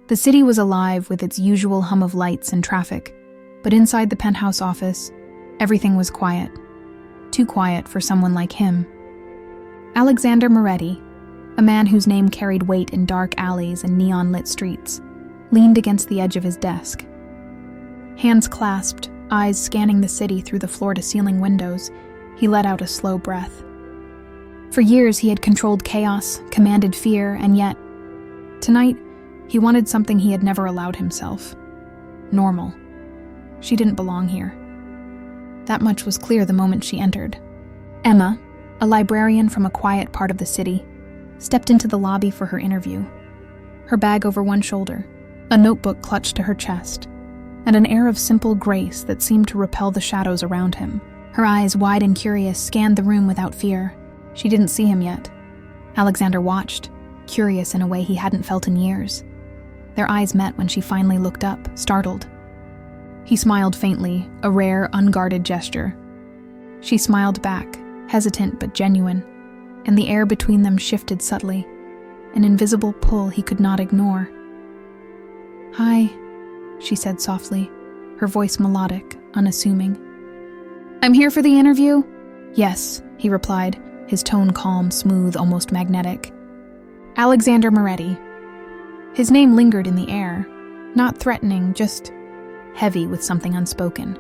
The city was alive with its usual hum of lights and traffic, but inside the penthouse office, everything was quiet. Too quiet for someone like him. Alexander Moretti, a man whose name carried weight in dark alleys and neon-lit streets, leaned against the edge of his desk. Hands clasped, eyes scanning the city through the floor-to-ceiling windows, he let out a slow breath. For years he had controlled chaos, commanded fear, and yet, tonight, he wanted something he had never allowed himself. Normal. She didn't belong here. That much was clear the moment she entered. Emma, a librarian from a quiet part of the city, stepped into the lobby for her interview. Her bag over one shoulder, a notebook clutched to her chest, and an air of simple grace that seemed to repel the shadows around him. Her eyes, wide and curious, scanned the room without fear. She didn't see him yet. Alexander watched, curious in a way he hadn't felt in years. Their eyes met when she finally looked up, startled. He smiled faintly, a rare, unguarded gesture. She smiled back, hesitant but genuine, and the air between them shifted subtly, an invisible pull he could not ignore. "Hi," she said softly, her voice melodic, unassuming. "I'm here for the interview?" "Yes," he replied, his tone calm, smooth, almost magnetic. Alexander Moretti. His name lingered in the air, not threatening, just heavy with something unspoken.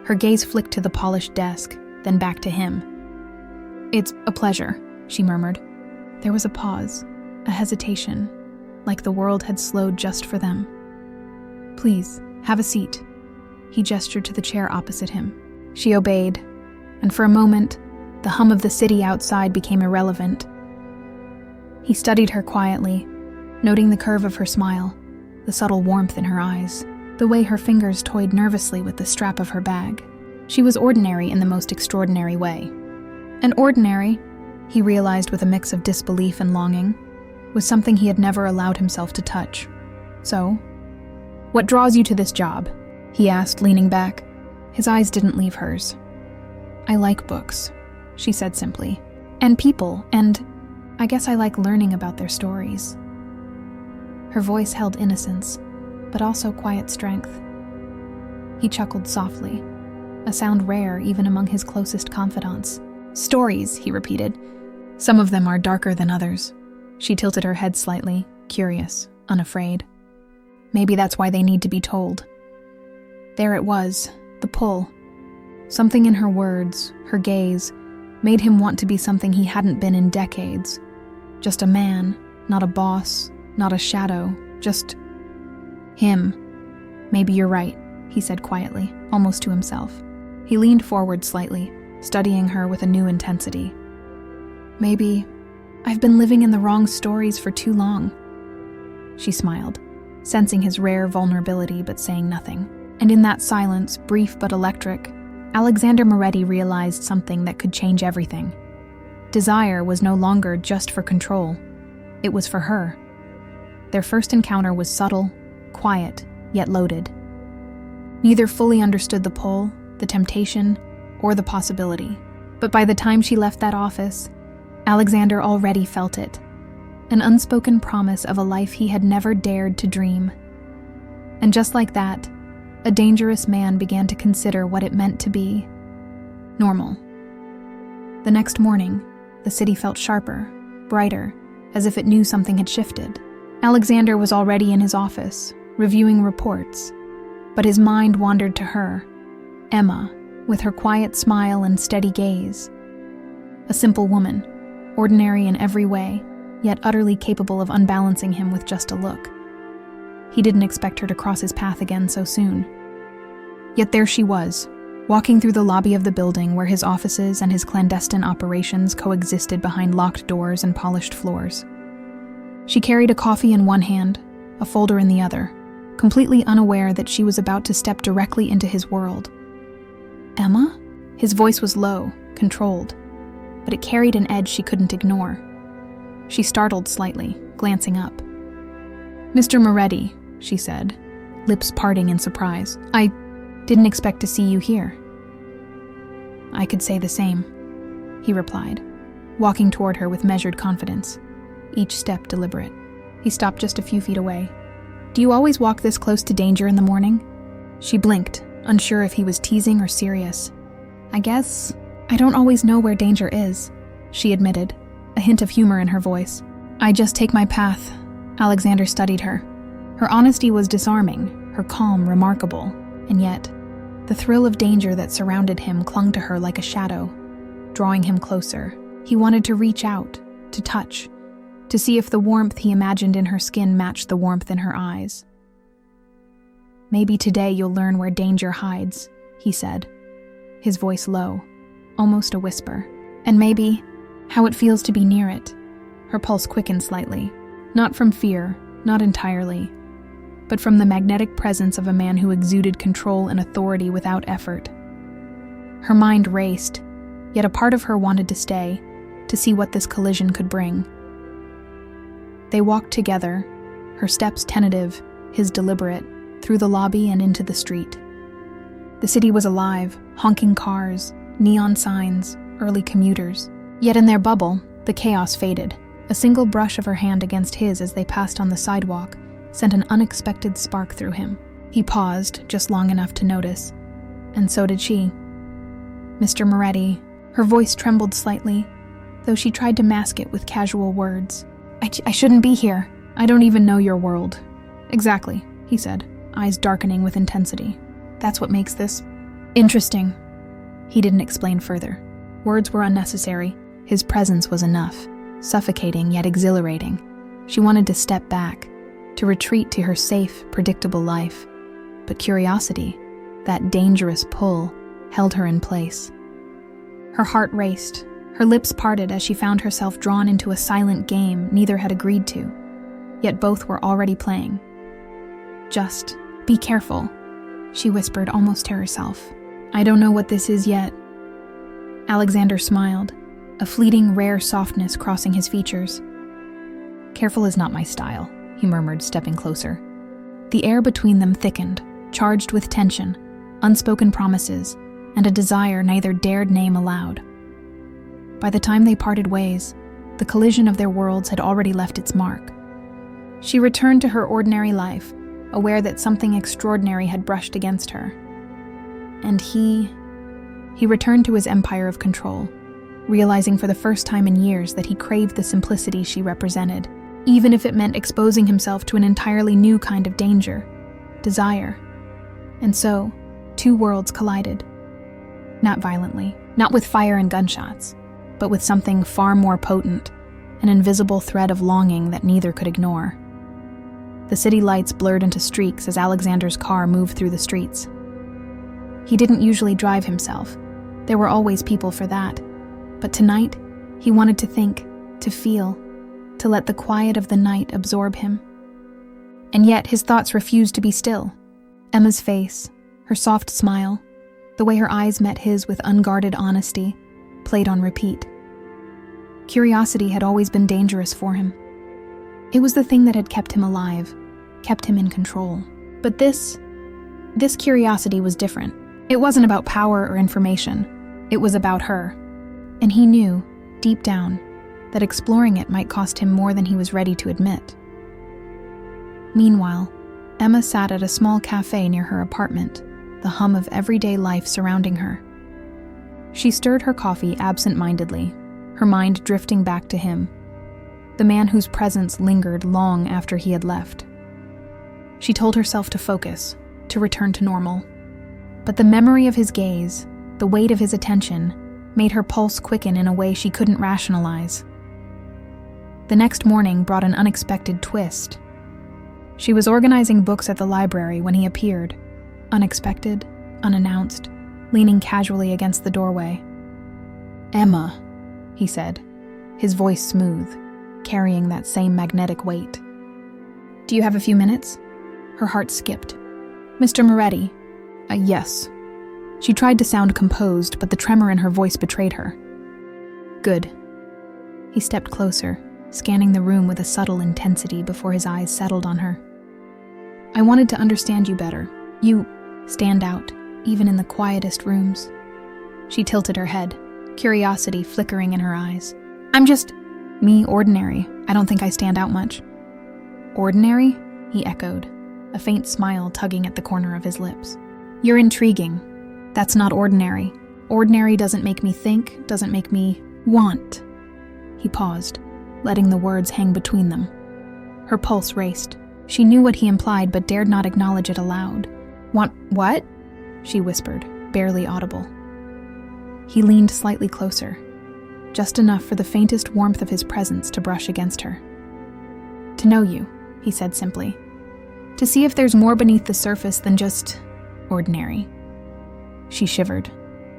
Her gaze flicked to the polished desk, then back to him. "It's a pleasure," she murmured. There was a pause, a hesitation, like the world had slowed just for them. "Please, have a seat." He gestured to the chair opposite him. She obeyed, and for a moment, the hum of the city outside became irrelevant. He studied her quietly, noting the curve of her smile, the subtle warmth in her eyes, the way her fingers toyed nervously with the strap of her bag. She was ordinary in the most extraordinary way. And ordinary, he realized with a mix of disbelief and longing, was something he had never allowed himself to touch. "So, what draws you to this job?" he asked, leaning back. His eyes didn't leave hers. "I like books," she said simply. "And people, and I guess I like learning about their stories." Her voice held innocence, but also quiet strength. He chuckled softly, a sound rare even among his closest confidants. "Stories," he repeated. "Some of them are darker than others." She tilted her head slightly, curious, unafraid. Maybe that's why they need to be told. There it was, the pull. Something in her words, her gaze, made him want to be something he hadn't been in decades. Just a man, not a boss, not a shadow, just him. "Maybe you're right," he said quietly, almost to himself. He leaned forward slightly, studying her with a new intensity. "Maybe I've been living in the wrong stories for too long." She smiled, sensing his rare vulnerability but saying nothing. And in that silence, brief but electric, Alexander Moretti realized something that could change everything. Desire was no longer just for control. It was for her. Their first encounter was subtle, quiet, yet loaded. Neither fully understood the pull, the temptation, or the possibility. But by the time she left that office, Alexander already felt it. An unspoken promise of a life he had never dared to dream. And just like that, a dangerous man began to consider what it meant to be normal. The next morning, the city felt sharper, brighter, as if it knew something had shifted. Alexander was already in his office, reviewing reports, but his mind wandered to her, Emma, with her quiet smile and steady gaze. A simple woman, ordinary in every way, yet utterly capable of unbalancing him with just a look. He didn't expect her to cross his path again so soon. Yet there she was, walking through the lobby of the building where his offices and his clandestine operations coexisted behind locked doors and polished floors. She carried a coffee in one hand, a folder in the other, completely unaware that she was about to step directly into his world. "Emma?" His voice was low, controlled, but it carried an edge she couldn't ignore. She startled slightly, glancing up. "Mr. Moretti," she said, lips parting in surprise. "I didn't expect to see you here." "I could say the same," he replied, walking toward her with measured confidence, each step deliberate. He stopped just a few feet away. "Do you always walk this close to danger in the morning?" She blinked, unsure if he was teasing or serious. "I guess I don't always know where danger is," she admitted, a hint of humor in her voice. "I just take my path." Alexander studied her. Her honesty was disarming, her calm remarkable, and yet the thrill of danger that surrounded him clung to her like a shadow, drawing him closer. He wanted to reach out, to touch, to see if the warmth he imagined in her skin matched the warmth in her eyes. "Maybe today you'll learn where danger hides," he said, his voice low, almost a whisper. "And maybe how it feels to be near it." Her pulse quickened slightly, not from fear, not entirely, but from the magnetic presence of a man who exuded control and authority without effort. Her mind raced, yet a part of her wanted to stay, to see what this collision could bring. They walked together, her steps tentative, his deliberate, through the lobby and into the street. The city was alive, honking cars, neon signs, early commuters. Yet in their bubble, the chaos faded. A single brush of her hand against his as they passed on the sidewalk sent an unexpected spark through him. He paused, just long enough to notice, and so did she. "Mr. Moretti," her voice trembled slightly, though she tried to mask it with casual words. I shouldn't be here. I don't even know your world." "Exactly," he said, eyes darkening with intensity. "That's what makes this interesting." He didn't explain further. Words were unnecessary. His presence was enough, suffocating yet exhilarating. She wanted to step back, to retreat to her safe, predictable life. But curiosity, that dangerous pull, held her in place. Her heart raced. Her lips parted as she found herself drawn into a silent game neither had agreed to, yet both were already playing. "Just be careful," she whispered almost to herself. "I don't know what this is yet." Alexander smiled, a fleeting, rare softness crossing his features. "Careful is not my style," he murmured, stepping closer. The air between them thickened, charged with tension, unspoken promises, and a desire neither dared name aloud. By the time they parted ways, the collision of their worlds had already left its mark. She returned to her ordinary life, aware that something extraordinary had brushed against her. And he returned to his empire of control, realizing for the first time in years that he craved the simplicity she represented, even if it meant exposing himself to an entirely new kind of danger, desire. And so, two worlds collided. Not violently, not with fire and gunshots, but with something far more potent, an invisible thread of longing that neither could ignore. The city lights blurred into streaks as Alexander's car moved through the streets. He didn't usually drive himself. There were always people for that. But tonight, he wanted to think, to feel, to let the quiet of the night absorb him. And yet his thoughts refused to be still. Emma's face, her soft smile, the way her eyes met his with unguarded honesty, played on repeat. Curiosity had always been dangerous for him. It was the thing that had kept him alive, kept him in control. But this curiosity was different. It wasn't about power or information. It was about her. And he knew, deep down, that exploring it might cost him more than he was ready to admit. Meanwhile, Emma sat at a small cafe near her apartment, the hum of everyday life surrounding her. She stirred her coffee absent-mindedly, her mind drifting back to him, the man whose presence lingered long after he had left. She told herself to focus, to return to normal. But the memory of his gaze, the weight of his attention, made her pulse quicken in a way she couldn't rationalize. The next morning brought an unexpected twist. She was organizing books at the library when he appeared, unexpected, unannounced, leaning casually against the doorway. "Emma," he said, his voice smooth, carrying that same magnetic weight. "Do you have a few minutes?" Her heart skipped. "Mr. Moretti." Yes." She tried to sound composed, but the tremor in her voice betrayed her. "Good." He stepped closer, scanning the room with a subtle intensity before his eyes settled on her. "I wanted to understand you better. You stand out, even in the quietest rooms." She tilted her head, curiosity flickering in her eyes. "I'm just me, ordinary. I don't think I stand out much." "Ordinary?" he echoed, a faint smile tugging at the corner of his lips. "You're intriguing. That's not ordinary. Ordinary doesn't make me think, doesn't make me want." He paused, letting the words hang between them. Her pulse raced. She knew what he implied but dared not acknowledge it aloud. "Want what?" she whispered, barely audible. He leaned slightly closer, just enough for the faintest warmth of his presence to brush against her. "To know you," he said simply. "To see if there's more beneath the surface than just ordinary." She shivered,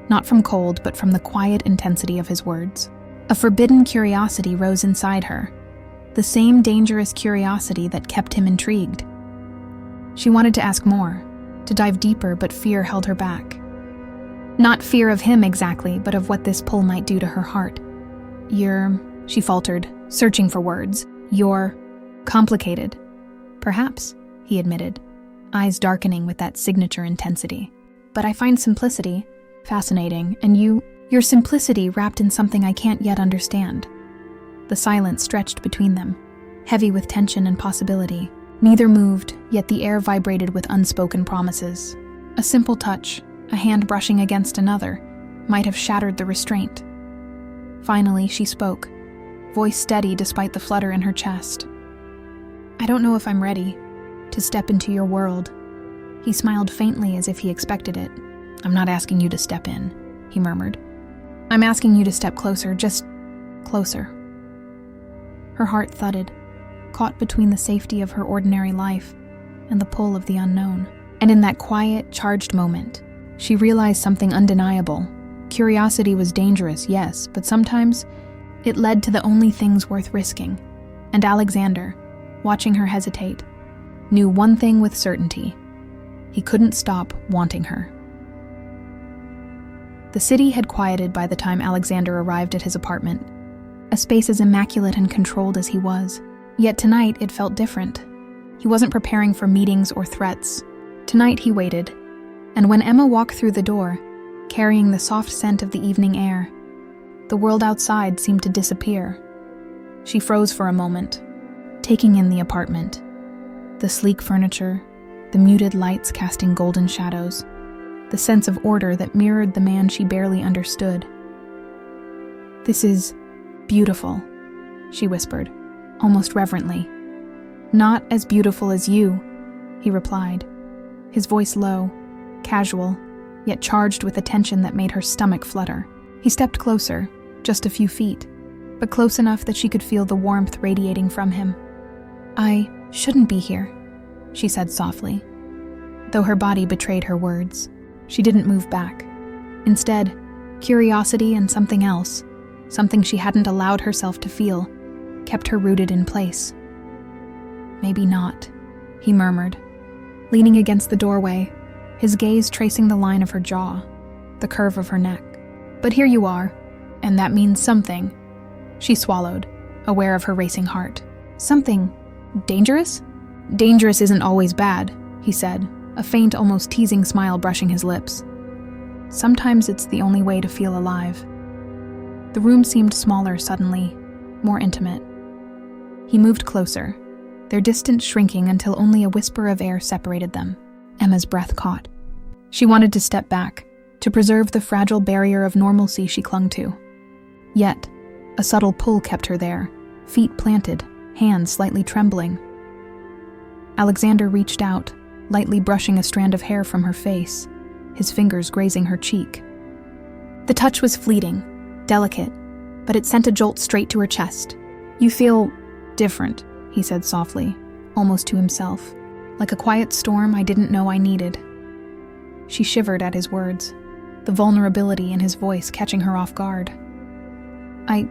not from cold but from the quiet intensity of his words. A forbidden curiosity rose inside her, the same dangerous curiosity that kept him intrigued. She wanted to ask more, to dive deeper, but fear held her back. Not fear of him exactly, but of what this pull might do to her heart. She faltered, searching for words. "You're complicated." "Perhaps," he admitted, eyes darkening with that signature intensity. "But I find simplicity fascinating, and your simplicity wrapped in something I can't yet understand." The silence stretched between them, heavy with tension and possibility. Neither moved, yet the air vibrated with unspoken promises. A simple touch, a hand brushing against another, might have shattered the restraint. Finally, she spoke, voice steady despite the flutter in her chest. "I don't know if I'm ready to step into your world." He smiled faintly as if he expected it. "I'm not asking you to step in," he murmured. "I'm asking you to step closer, just closer." Her heart thudded, caught between the safety of her ordinary life and the pull of the unknown. And in that quiet, charged moment, she realized something undeniable. Curiosity was dangerous, yes, but sometimes it led to the only things worth risking. And Alexander, watching her hesitate, knew one thing with certainty. He couldn't stop wanting her. The city had quieted by the time Alexander arrived at his apartment, a space as immaculate and controlled as he was. Yet tonight it felt different. He wasn't preparing for meetings or threats. Tonight he waited, and when Emma walked through the door, carrying the soft scent of the evening air, the world outside seemed to disappear. She froze for a moment, taking in the apartment, the sleek furniture, the muted lights casting golden shadows, the sense of order that mirrored the man she barely understood. "This is beautiful," she whispered, almost reverently. "Not as beautiful as you," he replied, his voice low, casual, yet charged with a tension that made her stomach flutter. He stepped closer, just a few feet, but close enough that she could feel the warmth radiating from him. "I shouldn't be here," she said softly. Though her body betrayed her words, she didn't move back. Instead, curiosity and something else, something she hadn't allowed herself to feel, kept her rooted in place. "Maybe not," he murmured, leaning against the doorway, his gaze tracing the line of her jaw, the curve of her neck. "But here you are, and that means something." She swallowed, aware of her racing heart. "Something dangerous?" "Dangerous isn't always bad," he said, a faint, almost teasing smile brushing his lips. "Sometimes it's the only way to feel alive." The room seemed smaller suddenly, more intimate. He moved closer, their distance shrinking until only a whisper of air separated them. Emma's breath caught. She wanted to step back, to preserve the fragile barrier of normalcy she clung to. Yet, a subtle pull kept her there, feet planted, hands slightly trembling. Alexander reached out, lightly brushing a strand of hair from her face, his fingers grazing her cheek. The touch was fleeting, delicate, but it sent a jolt straight to her chest. "You feel different," he said softly, almost to himself, "like a quiet storm I didn't know I needed." She shivered at his words, the vulnerability in his voice catching her off guard. "I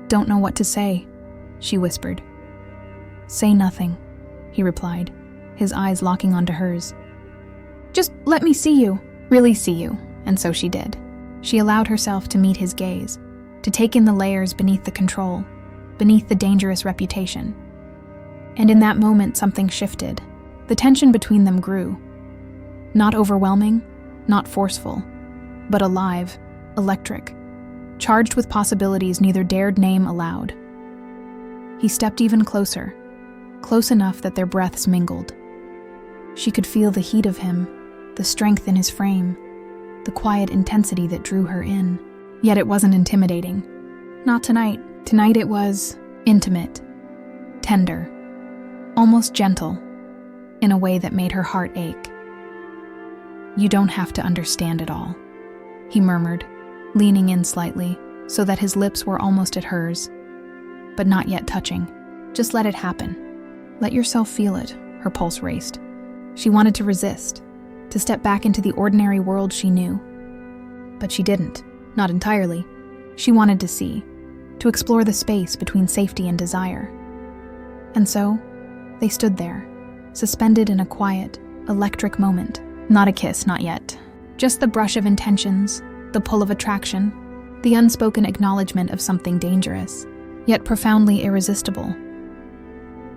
don't know what to say," she whispered. "Say nothing," he replied, his eyes locking onto hers. "Just let me see you, really see you," and so she did. She allowed herself to meet his gaze, to take in the layers beneath the control, beneath the dangerous reputation. And in that moment something shifted. The tension between them grew. Not overwhelming, not forceful, but alive, electric, charged with possibilities neither dared name aloud. He stepped even closer, close enough that their breaths mingled. She could feel the heat of him, the strength in his frame, the quiet intensity that drew her in. Yet it wasn't intimidating. Not tonight. Tonight it was intimate, tender, almost gentle, in a way that made her heart ache. "You don't have to understand it all," he murmured, leaning in slightly so that his lips were almost at hers, but not yet touching. "Just let it happen. Let yourself feel it." Her pulse raced. She wanted to resist, to step back into the ordinary world she knew. But she didn't, not entirely. She wanted to see, to explore the space between safety and desire. And so, they stood there, suspended in a quiet, electric moment. Not a kiss, not yet. Just the brush of intentions, the pull of attraction, the unspoken acknowledgement of something dangerous, yet profoundly irresistible.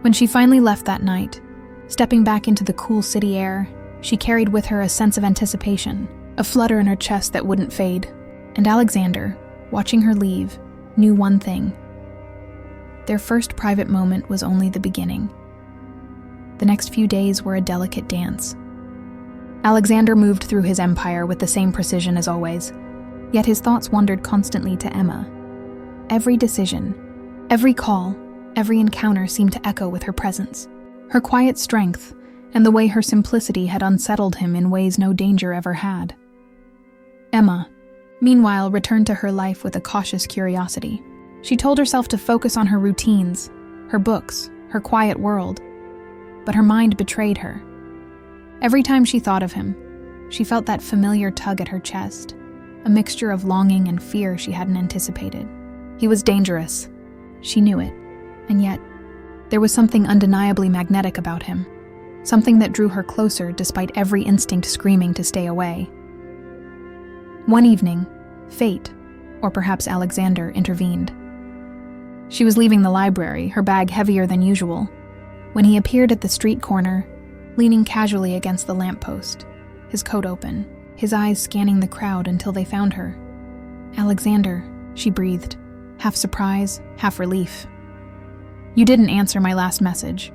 When she finally left that night, stepping back into the cool city air, she carried with her a sense of anticipation, a flutter in her chest that wouldn't fade. And Alexander, watching her leave, knew one thing. Their first private moment was only the beginning. The next few days were a delicate dance. Alexander moved through his empire with the same precision as always, yet his thoughts wandered constantly to Emma. Every decision, every call, every encounter seemed to echo with her presence. Her quiet strength, and the way her simplicity had unsettled him in ways no danger ever had. Emma, meanwhile, returned to her life with a cautious curiosity. She told herself to focus on her routines, her books, her quiet world. But her mind betrayed her. Every time she thought of him, she felt that familiar tug at her chest, a mixture of longing and fear she hadn't anticipated. He was dangerous. She knew it, and yet, there was something undeniably magnetic about him, something that drew her closer despite every instinct screaming to stay away. One evening, fate, or perhaps Alexander, intervened. She was leaving the library, her bag heavier than usual, when he appeared at the street corner, leaning casually against the lamppost, his coat open, his eyes scanning the crowd until they found her. "Alexander," she breathed, half surprise, half relief. "You didn't answer my last message,"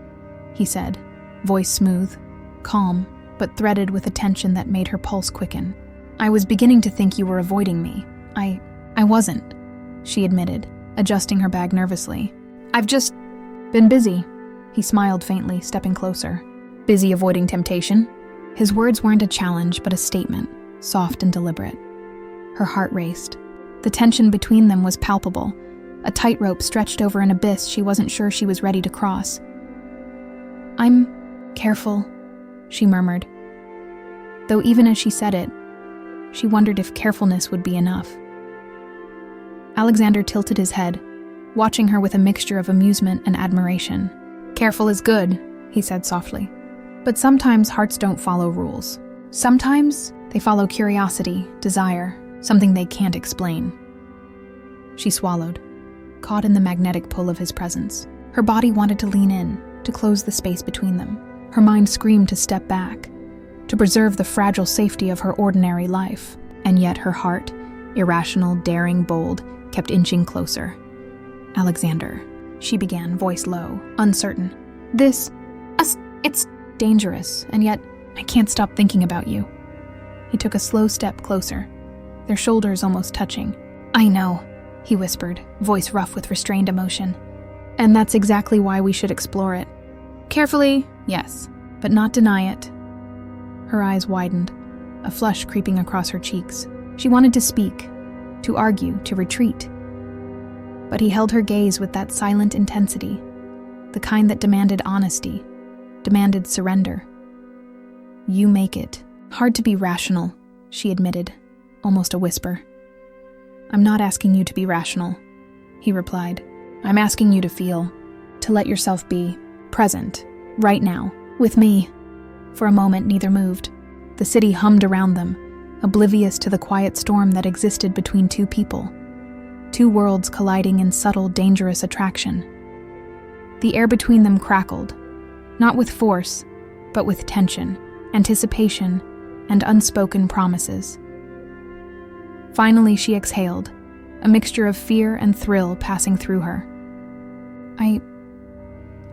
he said, voice smooth, calm, but threaded with a tension that made her pulse quicken. "I was beginning to think you were avoiding me. I wasn't," she admitted, adjusting her bag nervously. "I've just been busy." He smiled faintly, stepping closer. "Busy avoiding temptation?" His words weren't a challenge, but a statement, soft and deliberate. Her heart raced. The tension between them was palpable, a tightrope stretched over an abyss she wasn't sure she was ready to cross. "I'm careful," she murmured. Though even as she said it, she wondered if carefulness would be enough. Alexander tilted his head, watching her with a mixture of amusement and admiration. "Careful is good," he said softly. "But sometimes hearts don't follow rules. Sometimes they follow curiosity, desire, something they can't explain." She swallowed, caught in the magnetic pull of his presence. Her body wanted to lean in, to close the space between them. Her mind screamed to step back, to preserve the fragile safety of her ordinary life. And yet her heart, irrational, daring, bold, kept inching closer. "Alexander," she began, voice low, uncertain. It's dangerous, and yet I can't stop thinking about you." He took a slow step closer, their shoulders almost touching. "I know," he whispered, voice rough with restrained emotion. "And that's exactly why we should explore it. Carefully, yes, but not deny it." Her eyes widened, a flush creeping across her cheeks. She wanted to speak, to argue, to retreat. But he held her gaze with that silent intensity, the kind that demanded honesty, demanded surrender. "You make it hard to be rational," she admitted, almost a whisper. "I'm not asking you to be rational," he replied. "I'm asking you to feel, to let yourself be present, right now, with me." For a moment, neither moved. The city hummed around them, oblivious to the quiet storm that existed between two people, two worlds colliding in subtle, dangerous attraction. The air between them crackled, not with force, but with tension, anticipation, and unspoken promises. Finally, she exhaled, a mixture of fear and thrill passing through her.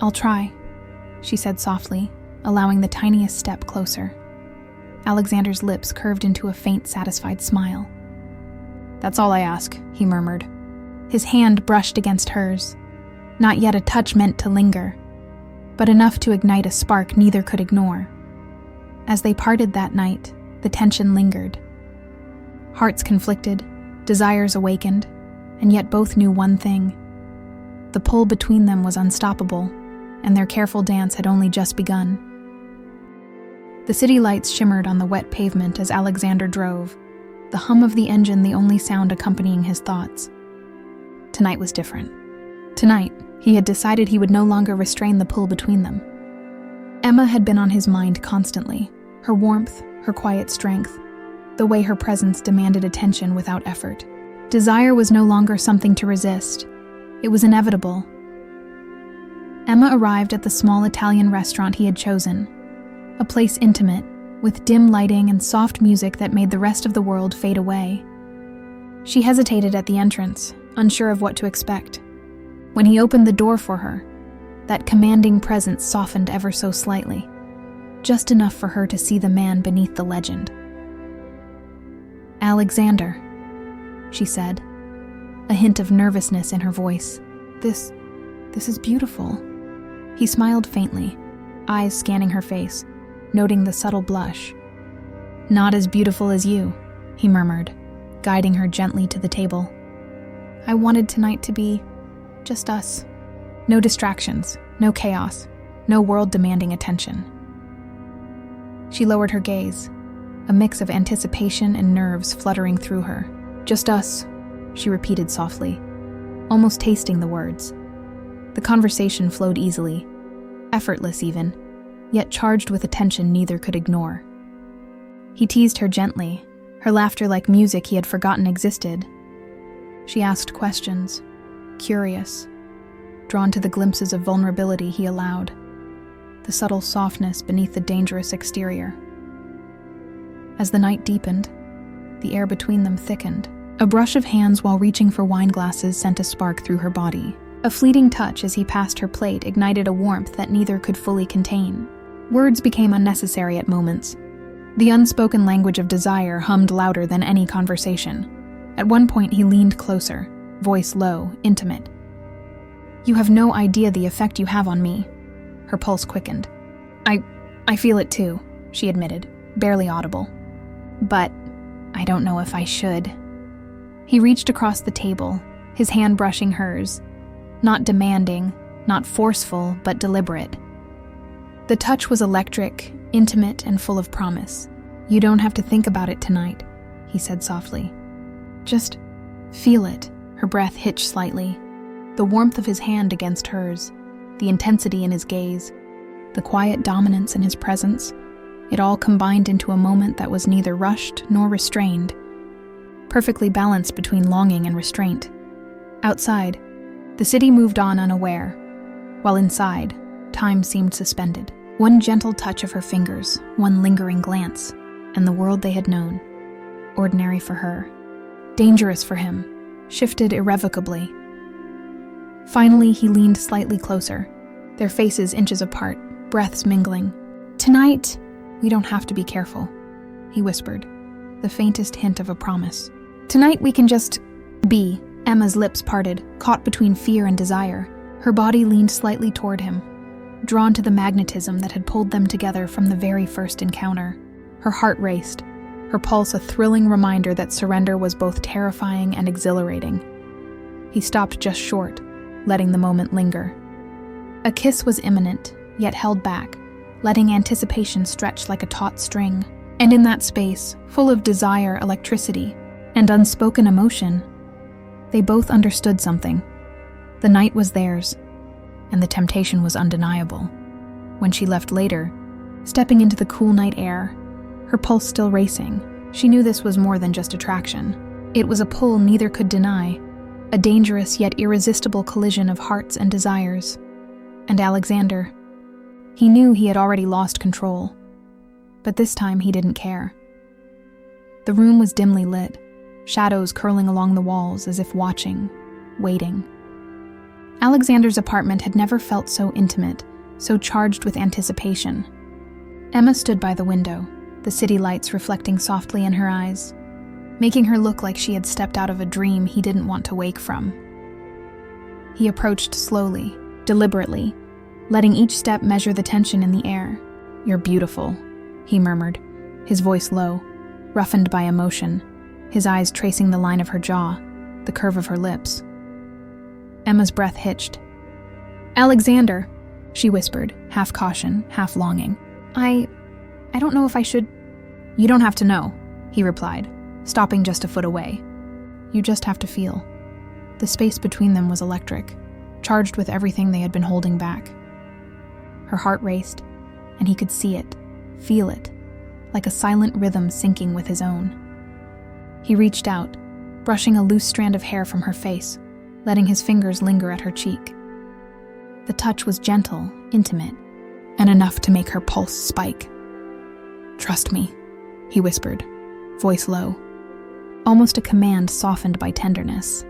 I'll try," she said softly, allowing the tiniest step closer. Alexander's lips curved into a faint, satisfied smile. "That's all I ask," he murmured. His hand brushed against hers. Not yet a touch meant to linger, but enough to ignite a spark neither could ignore. As they parted that night, the tension lingered. Hearts conflicted, desires awakened, and yet both knew one thing. The pull between them was unstoppable, and their careful dance had only just begun. The city lights shimmered on the wet pavement as Alexander drove, the hum of the engine the only sound accompanying his thoughts. Tonight was different. Tonight, he had decided he would no longer restrain the pull between them. Emma had been on his mind constantly, her warmth, her quiet strength, the way her presence demanded attention without effort. Desire was no longer something to resist. It was inevitable. Emma arrived at the small Italian restaurant he had chosen, a place intimate, with dim lighting and soft music that made the rest of the world fade away. She hesitated at the entrance, unsure of what to expect. When he opened the door for her, that commanding presence softened ever so slightly, just enough for her to see the man beneath the legend. "Alexander," she said, a hint of nervousness in her voice. This is beautiful." He smiled faintly, eyes scanning her face, noting the subtle blush. "Not as beautiful as you," he murmured, guiding her gently to the table. "I wanted tonight to be just us. No distractions, no chaos, no world demanding attention." She lowered her gaze, a mix of anticipation and nerves fluttering through her. "Just us," she repeated softly, almost tasting the words. The conversation flowed easily, effortless even, yet charged with attention neither could ignore. He teased her gently, her laughter like music he had forgotten existed. She asked questions, curious, drawn to the glimpses of vulnerability he allowed, the subtle softness beneath the dangerous exterior. As the night deepened, the air between them thickened. A brush of hands while reaching for wine glasses sent a spark through her body. A fleeting touch as he passed her plate ignited a warmth that neither could fully contain. Words became unnecessary at moments. The unspoken language of desire hummed louder than any conversation. At one point he leaned closer, voice low, intimate. "You have no idea the effect you have on me." Her pulse quickened. I feel it too," she admitted, barely audible. "But I don't know if I should." He reached across the table, his hand brushing hers. Not demanding, not forceful, but deliberate. The touch was electric, intimate, and full of promise. "You don't have to think about it tonight," he said softly. "Just feel it." Her breath hitched slightly. The warmth of his hand against hers, the intensity in his gaze, the quiet dominance in his presence, it all combined into a moment that was neither rushed nor restrained, perfectly balanced between longing and restraint. Outside, the city moved on unaware, while inside, time seemed suspended. One gentle touch of her fingers, one lingering glance, and the world they had known, ordinary for her, dangerous for him, shifted irrevocably. Finally, he leaned slightly closer, their faces inches apart, breaths mingling. "Tonight, we don't have to be careful," he whispered, the faintest hint of a promise. "Tonight we can just be." Emma's lips parted, caught between fear and desire. Her body leaned slightly toward him, drawn to the magnetism that had pulled them together from the very first encounter. Her heart raced, her pulse a thrilling reminder that surrender was both terrifying and exhilarating. He stopped just short, letting the moment linger. A kiss was imminent, yet held back, letting anticipation stretch like a taut string. And in that space, full of desire, electricity, and unspoken emotion, they both understood something. The night was theirs, and the temptation was undeniable. When she left later, stepping into the cool night air, her pulse still racing, she knew this was more than just attraction. It was a pull neither could deny, a dangerous yet irresistible collision of hearts and desires. And Alexander, he knew he had already lost control, but this time he didn't care. The room was dimly lit, shadows curling along the walls as if watching, waiting. Alexander's apartment had never felt so intimate, so charged with anticipation. Emma stood by the window, the city lights reflecting softly in her eyes, making her look like she had stepped out of a dream he didn't want to wake from. He approached slowly, deliberately, letting each step measure the tension in the air. "You're beautiful," he murmured, his voice low, roughened by emotion, his eyes tracing the line of her jaw, the curve of her lips. Emma's breath hitched. "Alexander," she whispered, half caution, half longing. I don't know if I should." "You don't have to know," he replied, stopping just a foot away. "You just have to feel." The space between them was electric, charged with everything they had been holding back. Her heart raced, and he could see it, feel it, like a silent rhythm syncing with his own. He reached out, brushing a loose strand of hair from her face, letting his fingers linger at her cheek. The touch was gentle, intimate, and enough to make her pulse spike. "Trust me," he whispered, voice low, almost a command softened by tenderness.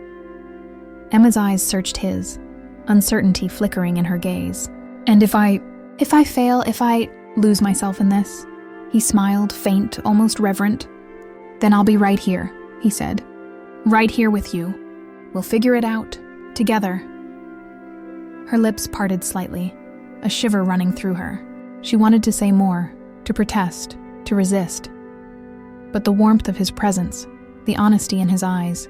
Emma's eyes searched his, uncertainty flickering in her gaze. "And if I fail, if I lose myself in this?" He smiled, faint, almost reverent. "Then I'll be right here," he said. "Right here with you. We'll figure it out, together." Her lips parted slightly, a shiver running through her. She wanted to say more, to protest, to resist. But the warmth of his presence, the honesty in his eyes,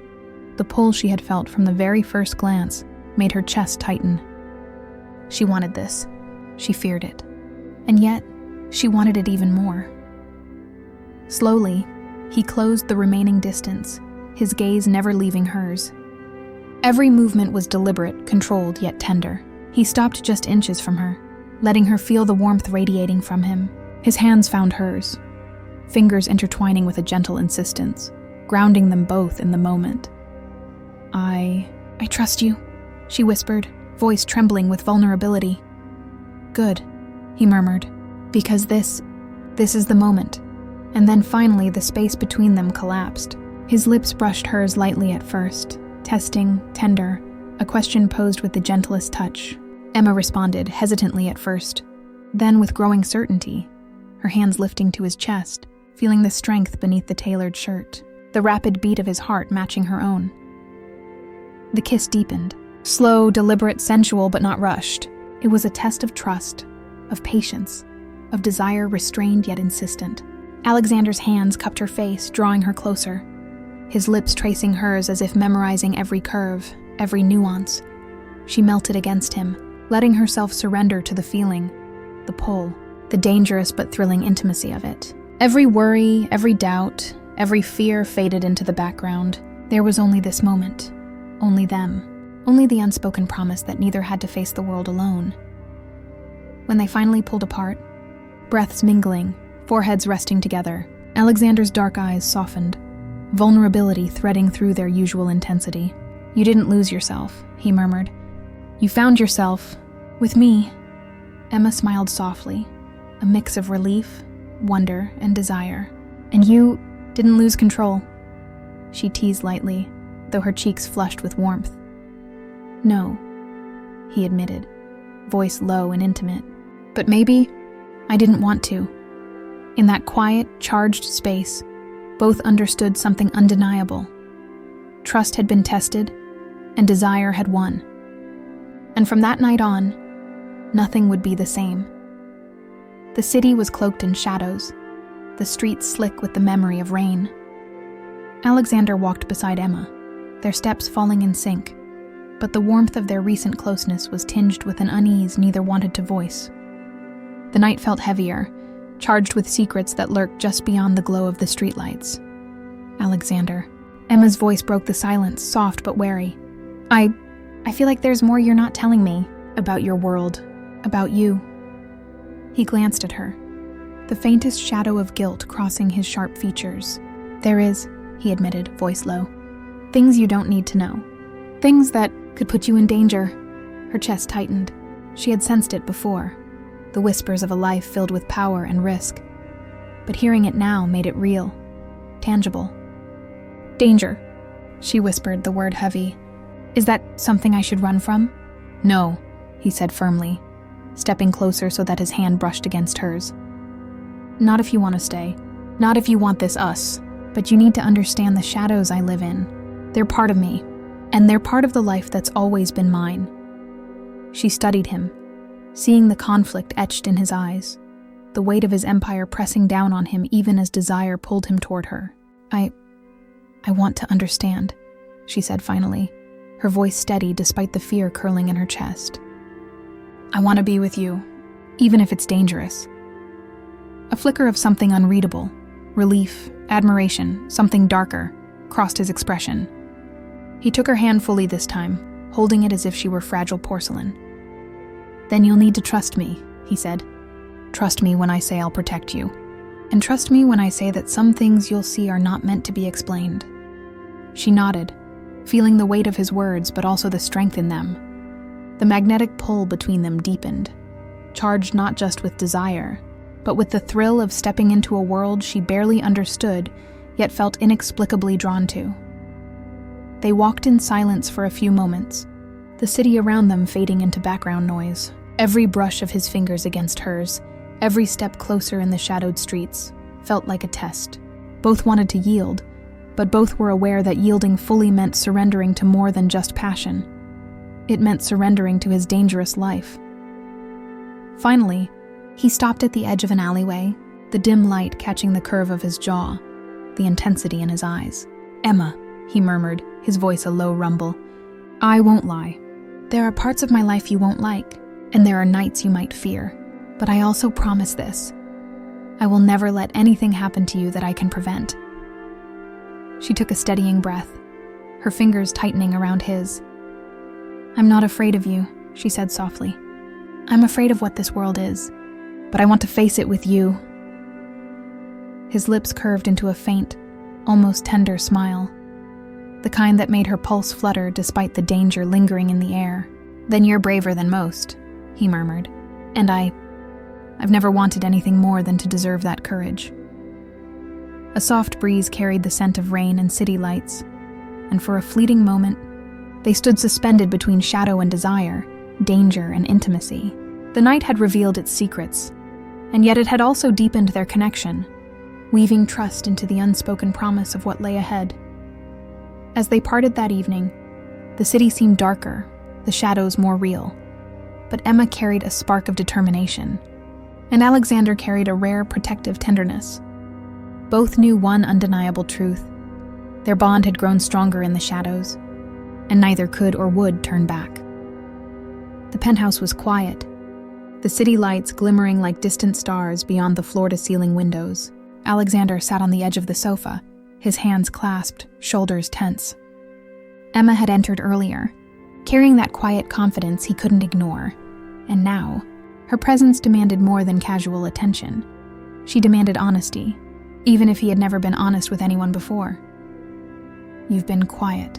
the pull she had felt from the very first glance, made her chest tighten. She wanted this. She feared it. And yet, she wanted it even more. Slowly, he closed the remaining distance, his gaze never leaving hers. Every movement was deliberate, controlled, yet tender. He stopped just inches from her, letting her feel the warmth radiating from him. His hands found hers, fingers intertwining with a gentle insistence, grounding them both in the moment. I trust you," she whispered, voice trembling with vulnerability. "Good," he murmured, "because this is the moment." And then finally the space between them collapsed. His lips brushed hers lightly at first, testing, tender, a question posed with the gentlest touch. Emma responded, hesitantly at first, then with growing certainty, her hands lifting to his chest, feeling the strength beneath the tailored shirt, the rapid beat of his heart matching her own. The kiss deepened, slow, deliberate, sensual, but not rushed. It was a test of trust, of patience, of desire restrained yet insistent. Alexander's hands cupped her face, drawing her closer, his lips tracing hers as if memorizing every curve, every nuance. She melted against him, letting herself surrender to the feeling, the pull, the dangerous but thrilling intimacy of it. Every worry, every doubt, every fear faded into the background. There was only this moment, only them, only the unspoken promise that neither had to face the world alone. When they finally pulled apart, breaths mingling, foreheads resting together, Alexander's dark eyes softened, vulnerability threading through their usual intensity. "You didn't lose yourself," he murmured. "You found yourself with me." Emma smiled softly, a mix of relief, wonder, and desire. "And you didn't lose control," she teased lightly, though her cheeks flushed with warmth. "No," he admitted, voice low and intimate. "But maybe I didn't want to." In that quiet, charged space, both understood something undeniable. Trust had been tested, and desire had won. And from that night on, nothing would be the same. The city was cloaked in shadows, the streets slick with the memory of rain. Alexander walked beside Emma, their steps falling in sync, but the warmth of their recent closeness was tinged with an unease neither wanted to voice. The night felt heavier, charged with secrets that lurked just beyond the glow of the streetlights. "Alexander." Emma's voice broke the silence, soft but wary. I feel like there's more you're not telling me about your world, about you." He glanced at her, the faintest shadow of guilt crossing his sharp features. "There is," he admitted, voice low. "Things you don't need to know. Things that could put you in danger." Her chest tightened. She had sensed it before, the whispers of a life filled with power and risk. But hearing it now made it real, tangible. "Danger," she whispered, the word heavy. "Is that something I should run from?" "No," he said firmly, stepping closer so that his hand brushed against hers. Not if you want to stay. Not if you want this us. But you need to understand the shadows I live in. They're part of me. And they're part of the life that's always been mine. She studied him, seeing the conflict etched in his eyes, the weight of his empire pressing down on him even as desire pulled him toward her. I want to understand, she said finally, her voice steady despite the fear curling in her chest. I want to be with you, even if it's dangerous. A flicker of something unreadable, relief, admiration, something darker, crossed his expression. He took her hand fully this time, holding it as if she were fragile porcelain. Then you'll need to trust me, he said. Trust me when I say I'll protect you. And trust me when I say that some things you'll see are not meant to be explained. She nodded, feeling the weight of his words but also the strength in them. The magnetic pull between them deepened, charged not just with desire, but with the thrill of stepping into a world she barely understood, yet felt inexplicably drawn to. They walked in silence for a few moments, the city around them fading into background noise, every brush of his fingers against hers, every step closer in the shadowed streets, felt like a test. Both wanted to yield, but both were aware that yielding fully meant surrendering to more than just passion. It meant surrendering to his dangerous life. Finally, he stopped at the edge of an alleyway, the dim light catching the curve of his jaw, the intensity in his eyes. Emma, he murmured, his voice a low rumble. I won't lie. There are parts of my life you won't like, and there are nights you might fear. But I also promise this. I will never let anything happen to you that I can prevent. She took a steadying breath, her fingers tightening around his. I'm not afraid of you, she said softly. I'm afraid of what this world is, but I want to face it with you. His lips curved into a faint, almost tender smile, the kind that made her pulse flutter despite the danger lingering in the air. Then you're braver than most, he murmured, and I've never wanted anything more than to deserve that courage. A soft breeze carried the scent of rain and city lights, and for a fleeting moment, they stood suspended between shadow and desire, danger and intimacy. The night had revealed its secrets, and yet it had also deepened their connection, weaving trust into the unspoken promise of what lay ahead. As they parted that evening, the city seemed darker, the shadows more real, but Emma carried a spark of determination, and Alexander carried a rare protective tenderness. Both knew one undeniable truth. Their bond had grown stronger in the shadows, and neither could or would turn back. The penthouse was quiet, the city lights glimmering like distant stars beyond the floor-to-ceiling windows. Alexander sat on the edge of the sofa, his hands clasped, shoulders tense. Emma had entered earlier, carrying that quiet confidence he couldn't ignore, and now, her presence demanded more than casual attention. She demanded honesty, even if he had never been honest with anyone before. You've been quiet,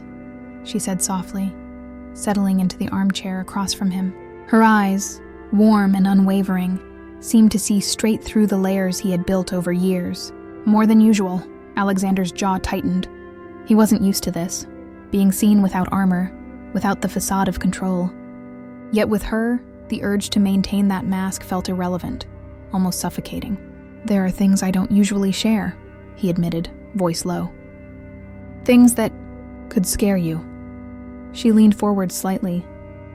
she said softly, settling into the armchair across from him. Her eyes, warm and unwavering, seemed to see straight through the layers he had built over years. More than usual, Alexander's jaw tightened. He wasn't used to this, being seen without armor, without the facade of control. Yet with her, the urge to maintain that mask felt irrelevant, almost suffocating. There are things I don't usually share, he admitted, voice low. Things that could scare you. She leaned forward slightly,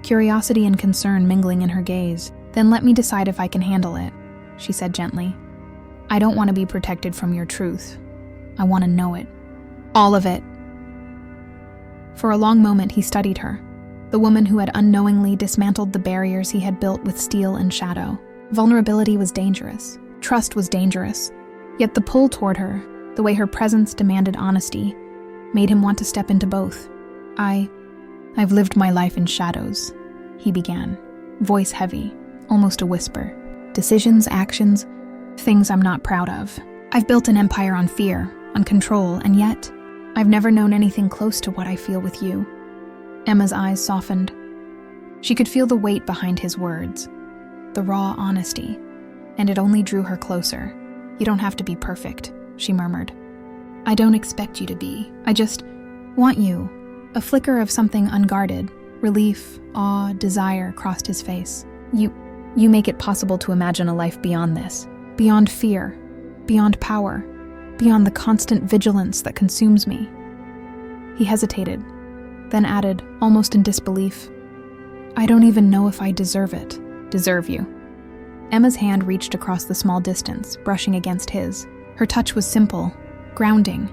curiosity and concern mingling in her gaze. Then let me decide if I can handle it, she said gently. I don't want to be protected from your truth. I want to know it. All of it. For a long moment he studied her, the woman who had unknowingly dismantled the barriers he had built with steel and shadow. Vulnerability was dangerous. Trust was dangerous. Yet the pull toward her, the way her presence demanded honesty, made him want to step into both. I've lived my life in shadows, he began, voice heavy, almost a whisper. Decisions, actions, things I'm not proud of. I've built an empire on fear, on control, and yet, I've never known anything close to what I feel with you. Emma's eyes softened. She could feel the weight behind his words, the raw honesty, and it only drew her closer. You don't have to be perfect, she murmured. I don't expect you to be. I just want you. A flicker of something unguarded, relief, awe, desire crossed his face. You make it possible to imagine a life beyond this, beyond fear, beyond power, beyond the constant vigilance that consumes me. He hesitated, then added, almost in disbelief, I don't even know if I deserve it. Deserve you. Emma's hand reached across the small distance, brushing against his. Her touch was simple, grounding,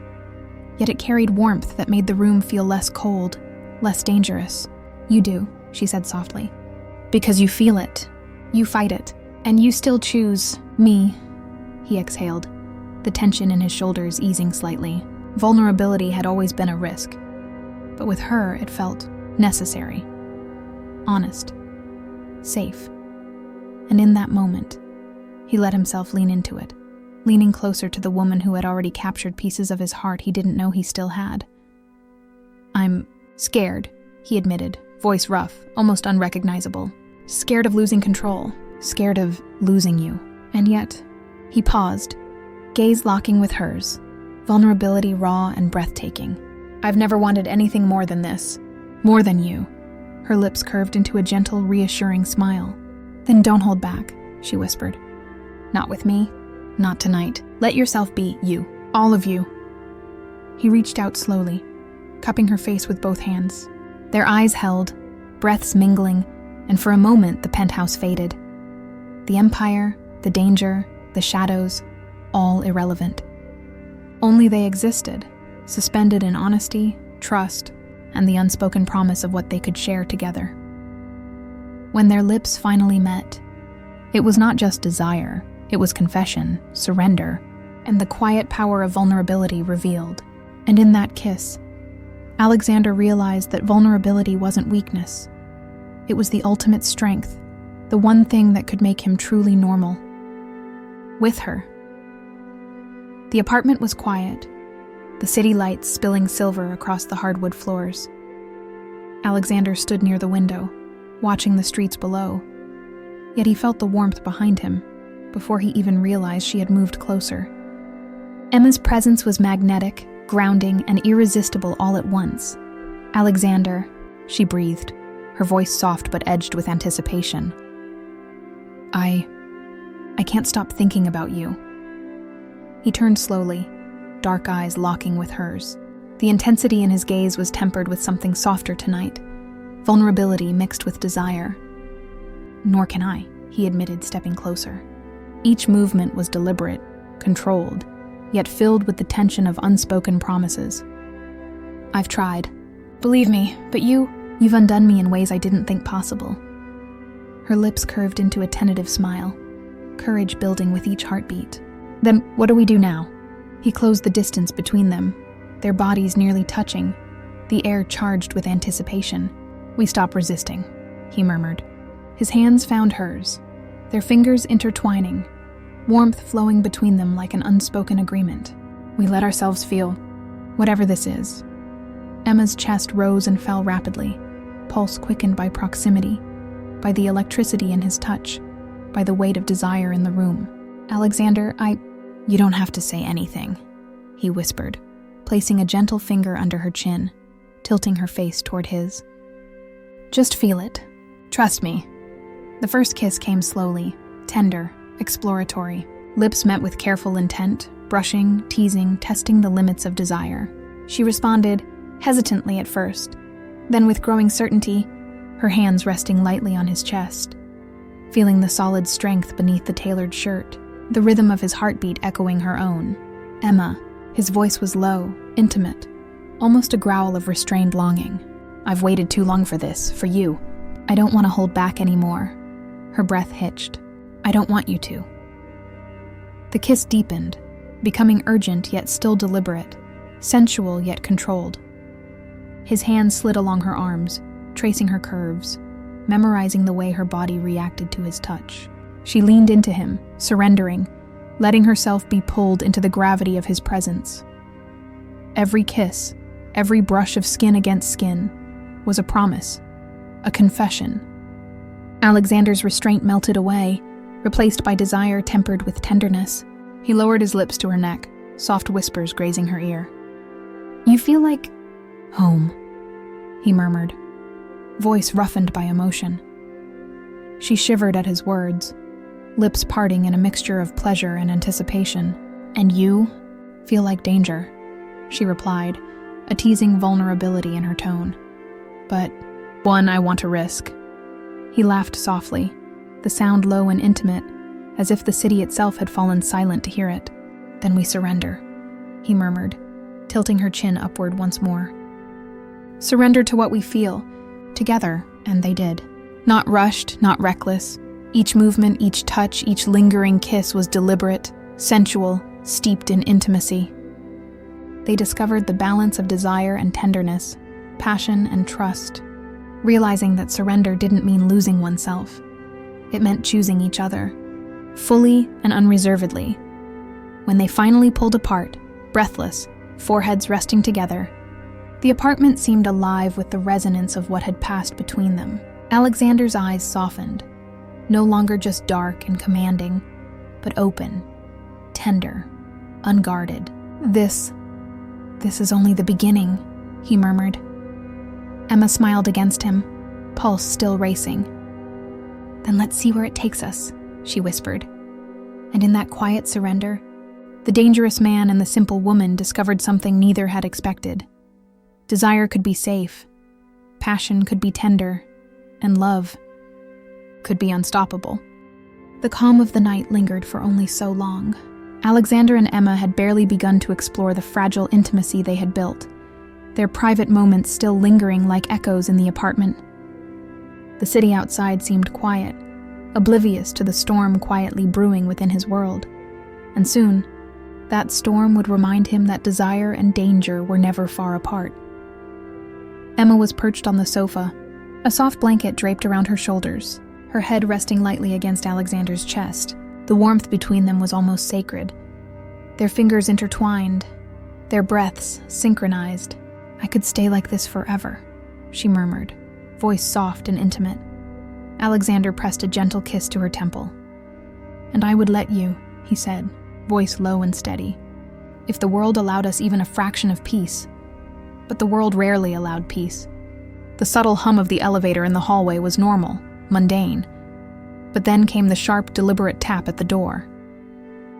yet it carried warmth that made the room feel less cold, less dangerous. You do, she said softly. Because you feel it. You fight it. And you still choose me. He exhaled, the tension in his shoulders easing slightly. Vulnerability had always been a risk, but with her it felt necessary, honest, safe. And in that moment, he let himself lean into it, leaning closer to the woman who had already captured pieces of his heart he didn't know he still had. I'm scared, he admitted, voice rough, almost unrecognizable. Scared of losing control, scared of losing you. And yet, he paused, gaze locking with hers, vulnerability raw and breathtaking. I've never wanted anything more than this, more than you. Her lips curved into a gentle, reassuring smile. Then don't hold back, she whispered. Not with me, not tonight. Let yourself be you, all of you. He reached out slowly, cupping her face with both hands. Their eyes held, breaths mingling, and for a moment the penthouse faded. The empire, the danger, the shadows, all irrelevant. Only they existed, suspended in honesty, trust, and the unspoken promise of what they could share together. When their lips finally met, it was not just desire, it was confession, surrender, and the quiet power of vulnerability revealed. And in that kiss, Alexander realized that vulnerability wasn't weakness. It was the ultimate strength, the one thing that could make him truly normal. With her. The apartment was quiet, the city lights spilling silver across the hardwood floors. Alexander stood near the window, watching the streets below, yet he felt the warmth behind him before he even realized she had moved closer. Emma's presence was magnetic, grounding, and irresistible all at once. Alexander, she breathed, her voice soft but edged with anticipation. I can't stop thinking about you. He turned slowly, dark eyes locking with hers. The intensity in his gaze was tempered with something softer tonight, vulnerability mixed with desire. Nor can I, he admitted, stepping closer. Each movement was deliberate, controlled, yet filled with the tension of unspoken promises. I've tried. Believe me, but you've undone me in ways I didn't think possible. Her lips curved into a tentative smile, courage building with each heartbeat. Then what do we do now? He closed the distance between them, their bodies nearly touching, the air charged with anticipation. We stop resisting, he murmured. His hands found hers, their fingers intertwining, warmth flowing between them like an unspoken agreement. We let ourselves feel, whatever this is. Emma's chest rose and fell rapidly, pulse quickened by proximity, by the electricity in his touch, by the weight of desire in the room. Alexander, you don't have to say anything, he whispered, placing a gentle finger under her chin, tilting her face toward his. Just feel it. Trust me. The first kiss came slowly, tender, exploratory. Lips met with careful intent, brushing, teasing, testing the limits of desire. She responded, hesitantly at first, then with growing certainty, her hands resting lightly on his chest, feeling the solid strength beneath the tailored shirt, the rhythm of his heartbeat echoing her own. Emma, his voice was low, intimate, almost a growl of restrained longing. I've waited too long for this, for you. I don't want to hold back anymore. Her breath hitched. I don't want you to. The kiss deepened, becoming urgent yet still deliberate, sensual yet controlled. His hands slid along her arms, tracing her curves, memorizing the way her body reacted to his touch. She leaned into him, surrendering, letting herself be pulled into the gravity of his presence. Every kiss, every brush of skin against skin, was a promise, a confession. Alexander's restraint melted away, replaced by desire tempered with tenderness. He lowered his lips to her neck, soft whispers grazing her ear. You feel like home, he murmured, voice roughened by emotion. She shivered at his words, lips parting in a mixture of pleasure and anticipation. "And you feel like danger," she replied, a teasing vulnerability in her tone. "But one I want to risk." He laughed softly, the sound low and intimate, as if the city itself had fallen silent to hear it. "Then we surrender," he murmured, tilting her chin upward once more. "Surrender to what we feel, together," and they did. Not rushed, not reckless. Each movement, each touch, each lingering kiss was deliberate, sensual, steeped in intimacy. They discovered the balance of desire and tenderness, passion and trust, realizing that surrender didn't mean losing oneself. It meant choosing each other, fully and unreservedly. When they finally pulled apart, breathless, foreheads resting together, the apartment seemed alive with the resonance of what had passed between them. Alexander's eyes softened, no longer just dark and commanding, but open, tender, unguarded. This is only the beginning," he murmured. Emma smiled against him, pulse still racing. "Then let's see where it takes us," she whispered. And in that quiet surrender, the dangerous man and the simple woman discovered something neither had expected. Desire could be safe, passion could be tender, and love could be unstoppable. The calm of the night lingered for only so long. Alexander and Emma had barely begun to explore the fragile intimacy they had built, their private moments still lingering like echoes in the apartment. The city outside seemed quiet, oblivious to the storm quietly brewing within his world. And soon, that storm would remind him that desire and danger were never far apart. Emma was perched on the sofa, a soft blanket draped around her shoulders, her head resting lightly against Alexander's chest. The warmth between them was almost sacred. Their fingers intertwined, their breaths synchronized. "I could stay like this forever," she murmured, voice soft and intimate. Alexander pressed a gentle kiss to her temple. "And I would let you," he said, voice low and steady, "if the world allowed us even a fraction of peace." But the world rarely allowed peace. The subtle hum of the elevator in the hallway was normal, mundane. But then came the sharp, deliberate tap at the door.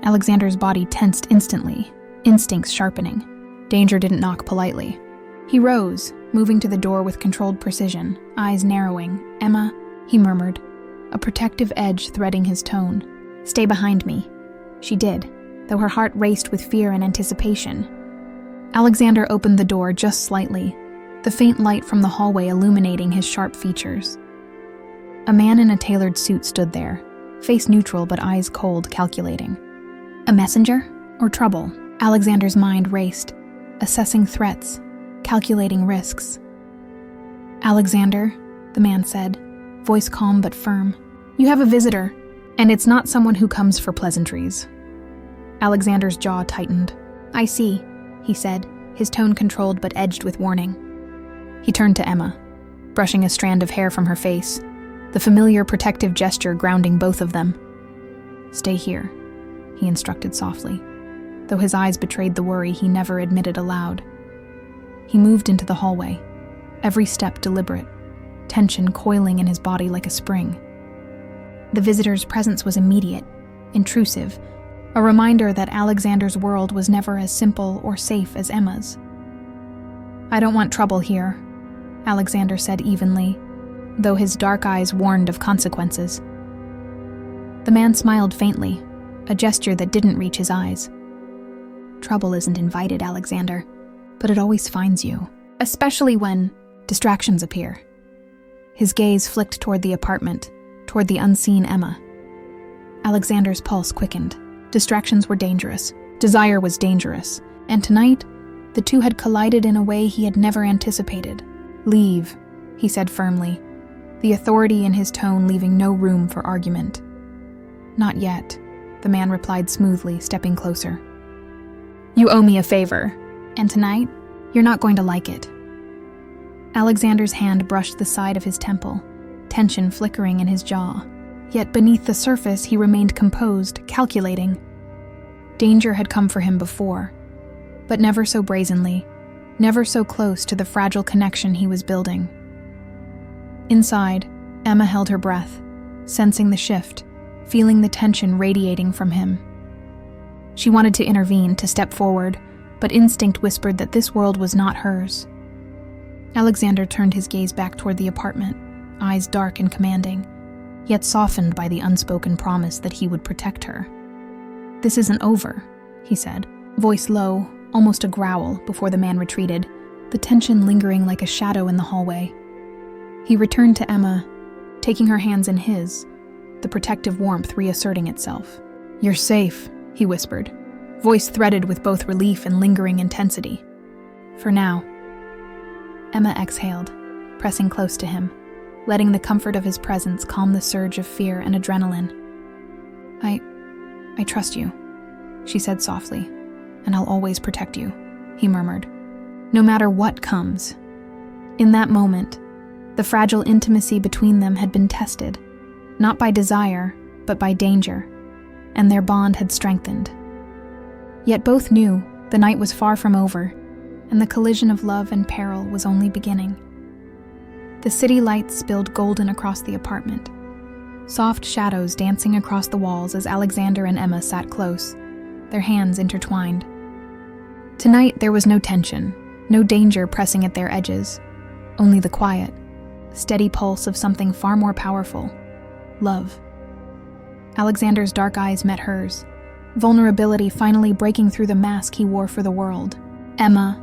Alexander's body tensed instantly, instincts sharpening. Danger didn't knock politely. He rose, moving to the door with controlled precision, eyes narrowing. "Emma," he murmured, a protective edge threading his tone. "Stay behind me." She did, though her heart raced with fear and anticipation. Alexander opened the door just slightly, the faint light from the hallway illuminating his sharp features. A man in a tailored suit stood there, face neutral but eyes cold, calculating. A messenger? Or trouble? Alexander's mind raced, assessing threats, calculating risks. "Alexander," the man said, voice calm but firm, "you have a visitor, and it's not someone who comes for pleasantries." Alexander's jaw tightened. "I see," he said, his tone controlled but edged with warning. He turned to Emma, brushing a strand of hair from her face, the familiar protective gesture grounding both of them. "Stay here," he instructed softly, though his eyes betrayed the worry he never admitted aloud. He moved into the hallway, every step deliberate, tension coiling in his body like a spring. The visitor's presence was immediate, intrusive, a reminder that Alexander's world was never as simple or safe as Emma's. "I don't want trouble here," Alexander said evenly, though his dark eyes warned of consequences. The man smiled faintly, a gesture that didn't reach his eyes. "Trouble isn't invited, Alexander, but it always finds you, especially when distractions appear." His gaze flicked toward the apartment, toward the unseen Emma. Alexander's pulse quickened. Distractions were dangerous. Desire was dangerous. And tonight, the two had collided in a way he had never anticipated. "Leave," he said firmly, the authority in his tone leaving no room for argument. "Not yet," the man replied smoothly, stepping closer. "You owe me a favor, and tonight, you're not going to like it." Alexander's hand brushed the side of his temple, tension flickering in his jaw. Yet beneath the surface, he remained composed, calculating. Danger had come for him before, but never so brazenly, never so close to the fragile connection he was building. Inside, Emma held her breath, sensing the shift, feeling the tension radiating from him. She wanted to intervene, to step forward, but instinct whispered that this world was not hers. Alexander turned his gaze back toward the apartment, eyes dark and commanding, yet softened by the unspoken promise that he would protect her. "This isn't over," he said, voice low, almost a growl, before the man retreated, the tension lingering like a shadow in the hallway. He returned to Emma, taking her hands in his, the protective warmth reasserting itself. "You're safe," he whispered, voice threaded with both relief and lingering intensity. "For now." Emma exhaled, pressing close to him, letting the comfort of his presence calm the surge of fear and adrenaline. I trust you," she said softly, "and I'll always protect you," he murmured, "no matter what comes." In that moment, the fragile intimacy between them had been tested, not by desire, but by danger, and their bond had strengthened. Yet both knew the night was far from over, and the collision of love and peril was only beginning. The city lights spilled golden across the apartment, soft shadows dancing across the walls as Alexander and Emma sat close, their hands intertwined. Tonight there was no tension, no danger pressing at their edges, only the quiet, steady pulse of something far more powerful: love. Alexander's dark eyes met hers, vulnerability finally breaking through the mask he wore for the world. "Emma,"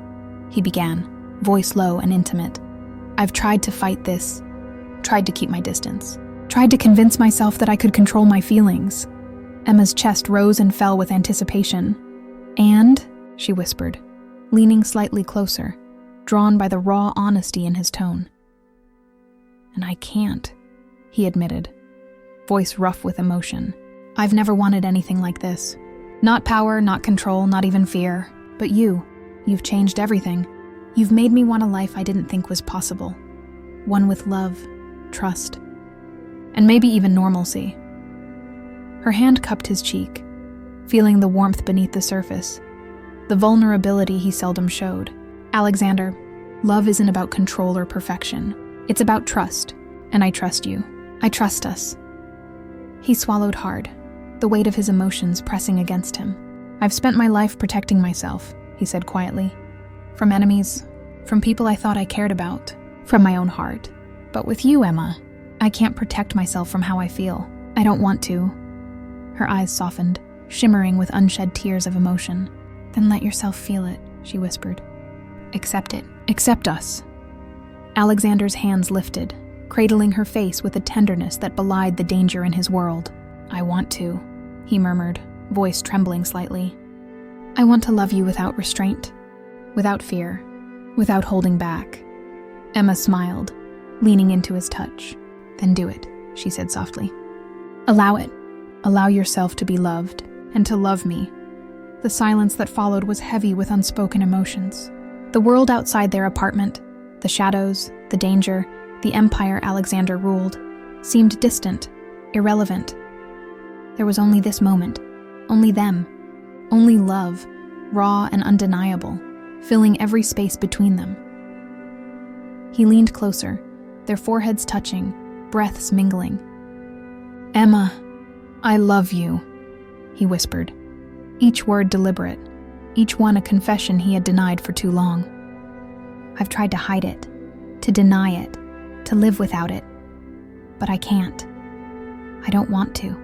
he began, voice low and intimate, "I've tried to fight this, tried to keep my distance, tried to convince myself that I could control my feelings." Emma's chest rose and fell with anticipation. "And?" she whispered, leaning slightly closer, drawn by the raw honesty in his tone. "And I can't," he admitted, voice rough with emotion. "I've never wanted anything like this. Not power, not control, not even fear. But you've changed everything. You've made me want a life I didn't think was possible. One with love, trust, and maybe even normalcy." Her hand cupped his cheek, feeling the warmth beneath the surface, the vulnerability he seldom showed. "Alexander, love isn't about control or perfection. It's about trust, and I trust you. I trust us." He swallowed hard, the weight of his emotions pressing against him. "I've spent my life protecting myself," he said quietly. "From enemies, from people I thought I cared about, from my own heart. But with you, Emma, I can't protect myself from how I feel. I don't want to." Her eyes softened, shimmering with unshed tears of emotion. "Then let yourself feel it," she whispered. "Accept it. Accept us." Alexander's hands lifted, cradling her face with a tenderness that belied the danger in his world. "I want to," he murmured, voice trembling slightly. "I want to love you without restraint, without fear, without holding back." Emma smiled, leaning into his touch. "Then do it," she said softly. "Allow it. Allow yourself to be loved, and to love me." The silence that followed was heavy with unspoken emotions. The world outside their apartment, the shadows, the danger, the empire Alexander ruled, seemed distant, irrelevant. There was only this moment, only them, only love, raw and undeniable, filling every space between them. He leaned closer, their foreheads touching, breaths mingling. "Emma, I love you," he whispered, each word deliberate, each one a confession he had denied for too long. "I've tried to hide it, to deny it, to live without it, but I can't. I don't want to."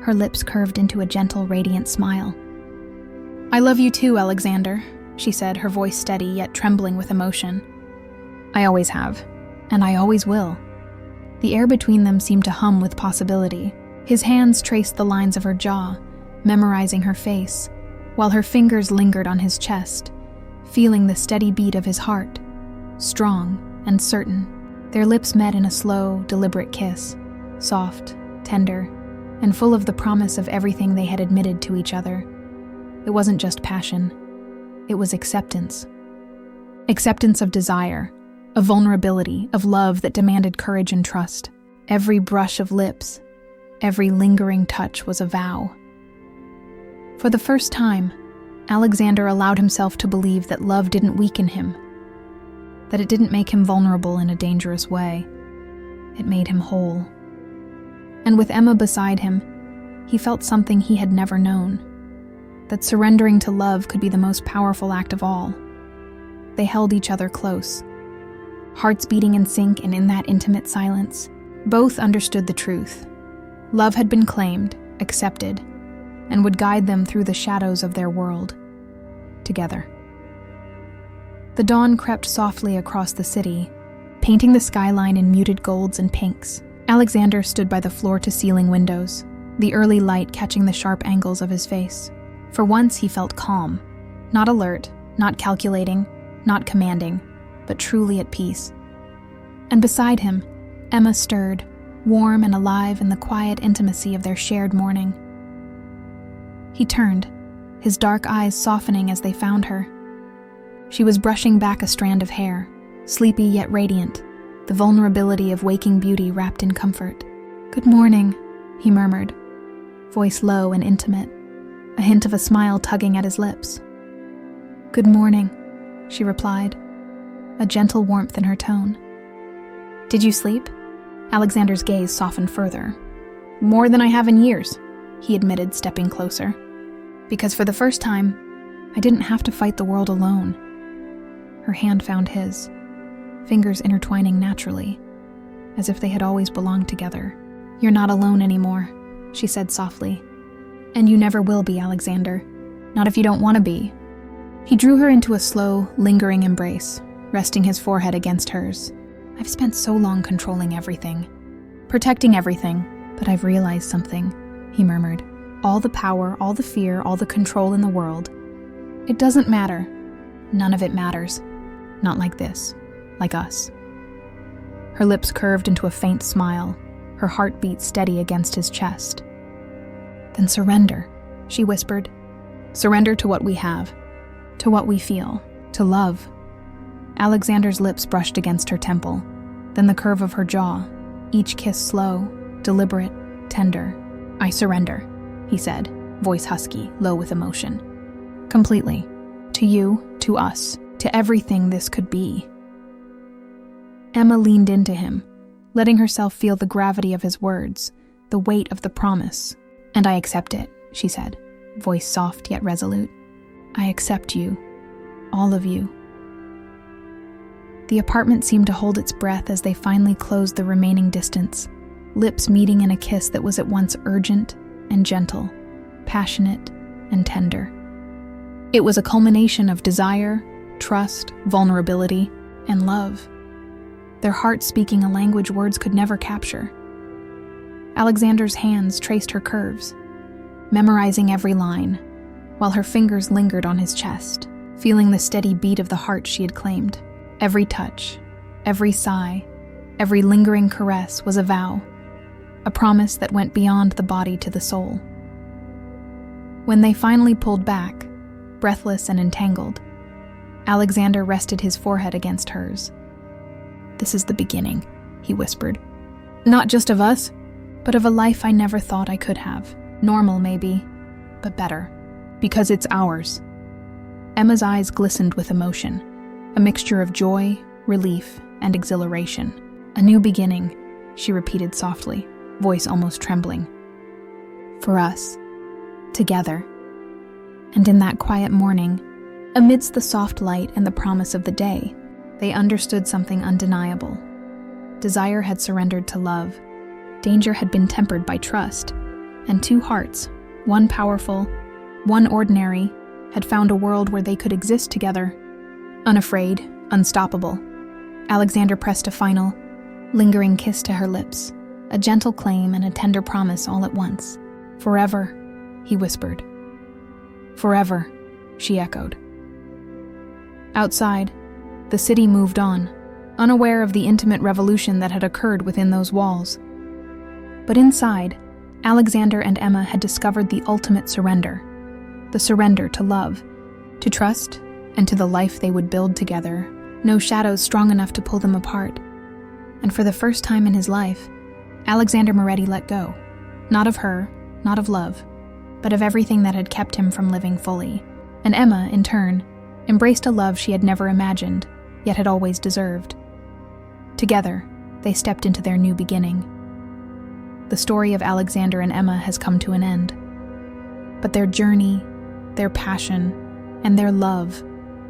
Her lips curved into a gentle, radiant smile. "I love you too, Alexander," she said, her voice steady yet trembling with emotion. "I always have, and I always will." The air between them seemed to hum with possibility. His hands traced the lines of her jaw, memorizing her face, while her fingers lingered on his chest, feeling the steady beat of his heart, strong and certain. Their lips met in a slow, deliberate kiss, soft, tender, and full of the promise of everything they had admitted to each other. It wasn't just passion. It was acceptance. Acceptance of desire, of vulnerability, of love that demanded courage and trust. Every brush of lips, every lingering touch was a vow. For the first time, Alexander allowed himself to believe that love didn't weaken him, that it didn't make him vulnerable in a dangerous way. It made him whole. And with Emma beside him, he felt something he had never known, that surrendering to love could be the most powerful act of all. They held each other close, hearts beating in sync, and in that intimate silence, both understood the truth. Love had been claimed, accepted, and would guide them through the shadows of their world, together. The dawn crept softly across the city, painting the skyline in muted golds and pinks. Alexander stood by the floor-to-ceiling windows, the early light catching the sharp angles of his face. For once he felt calm, not alert, not calculating, not commanding, but truly at peace. And beside him, Emma stirred, warm and alive in the quiet intimacy of their shared morning. He turned, his dark eyes softening as they found her. She was brushing back a strand of hair, sleepy yet radiant, the vulnerability of waking beauty wrapped in comfort. "Good morning," he murmured, voice low and intimate, a hint of a smile tugging at his lips. "Good morning," she replied, a gentle warmth in her tone. "Did you sleep?" Alexander's gaze softened further. "More than I have in years," he admitted, stepping closer. "Because for the first time, I didn't have to fight the world alone." Her hand found his, fingers intertwining naturally, as if they had always belonged together. "You're not alone anymore," she said softly. "And you never will be, Alexander. Not if you don't want to be." He drew her into a slow, lingering embrace, resting his forehead against hers. "I've spent so long controlling everything, protecting everything, but I've realized something," he murmured. "All the power, all the fear, all the control in the world. It doesn't matter. None of it matters. Not like this. Like us." Her lips curved into a faint smile, her heartbeat steady against his chest. "Then surrender," she whispered. "Surrender to what we have, to what we feel, to love." Alexander's lips brushed against her temple, then the curve of her jaw, each kiss slow, deliberate, tender. "I surrender," he said, voice husky, low with emotion. "Completely. To you, to us, to everything this could be." Emma leaned into him, letting herself feel the gravity of his words, the weight of the promise. "And I accept it," she said, voice soft yet resolute. "I accept you, all of you." The apartment seemed to hold its breath as they finally closed the remaining distance, lips meeting in a kiss that was at once urgent and gentle, passionate and tender. It was a culmination of desire, trust, vulnerability, and love, their hearts speaking a language words could never capture. Alexander's hands traced her curves, memorizing every line, while her fingers lingered on his chest, feeling the steady beat of the heart she had claimed. Every touch, every sigh, every lingering caress was a vow, a promise that went beyond the body to the soul. When they finally pulled back, breathless and entangled, Alexander rested his forehead against hers. "This is the beginning," he whispered. "Not just of us, but of a life I never thought I could have. Normal, maybe, but better, because it's ours." Emma's eyes glistened with emotion, a mixture of joy, relief, and exhilaration. "A new beginning," she repeated softly, voice almost trembling. "For us, together." And in that quiet morning, amidst the soft light and the promise of the day, they understood something undeniable. Desire had surrendered to love, danger had been tempered by trust, and two hearts, one powerful, one ordinary, had found a world where they could exist together, unafraid, unstoppable. Alexander pressed a final, lingering kiss to her lips, a gentle claim and a tender promise all at once. "Forever," he whispered. "Forever," she echoed. Outside, the city moved on, unaware of the intimate revolution that had occurred within those walls. But inside, Alexander and Emma had discovered the ultimate surrender, the surrender to love, to trust, and to the life they would build together, no shadows strong enough to pull them apart. And for the first time in his life, Alexander Moretti let go, not of her, not of love, but of everything that had kept him from living fully. And Emma, in turn, embraced a love she had never imagined, yet had always deserved. Together, they stepped into their new beginning. The story of Alexander and Emma has come to an end. But their journey, their passion, and their love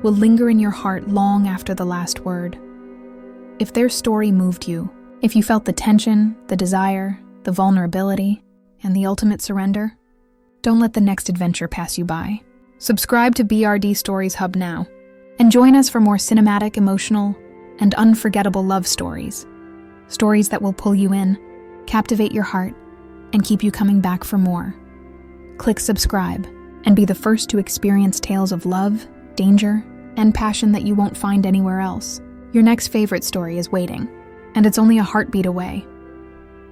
will linger in your heart long after the last word. If their story moved you, if you felt the tension, the desire, the vulnerability, and the ultimate surrender, don't let the next adventure pass you by. Subscribe to BRD Stories Hub now, and join us for more cinematic, emotional, and unforgettable love stories. Stories that will pull you in, captivate your heart, and keep you coming back for more. Click subscribe and be the first to experience tales of love, danger, and passion that you won't find anywhere else. Your next favorite story is waiting, and it's only a heartbeat away.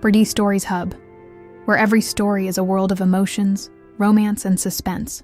BRD Stories Hub, where every story is a world of emotions, romance, and suspense.